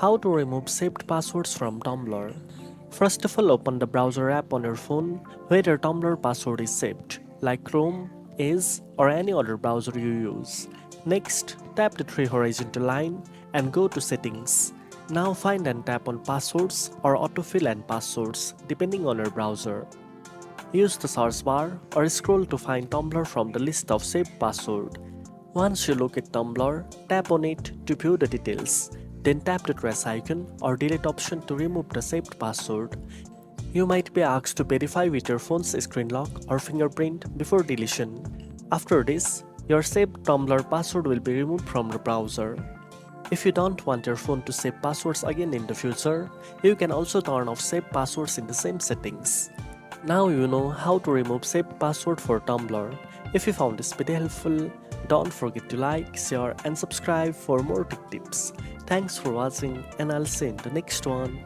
How to remove saved passwords from Tumblr. First of all, open the browser app on your phone where your Tumblr password is saved, like Chrome, Edge, or any other browser you use. Next, tap the three horizontal line and go to Settings. Now find and tap on Passwords or Autofill and Passwords depending on your browser. Use the search bar or scroll to find Tumblr from the list of saved password. Once you look at Tumblr, tap on it to view the details. Then tap the trace icon or delete option to remove the saved password. You might be asked to verify with your phone's screen lock or fingerprint before deletion. After this, your saved Tumblr password will be removed from the browser. If you don't want your phone to save passwords again in the future, you can also turn off saved passwords in the same settings. Now you know how to remove saved password for Tumblr. If you found this video helpful, don't forget to like, share and subscribe for more tech tips. Thanks for watching and I'll see you in the next one.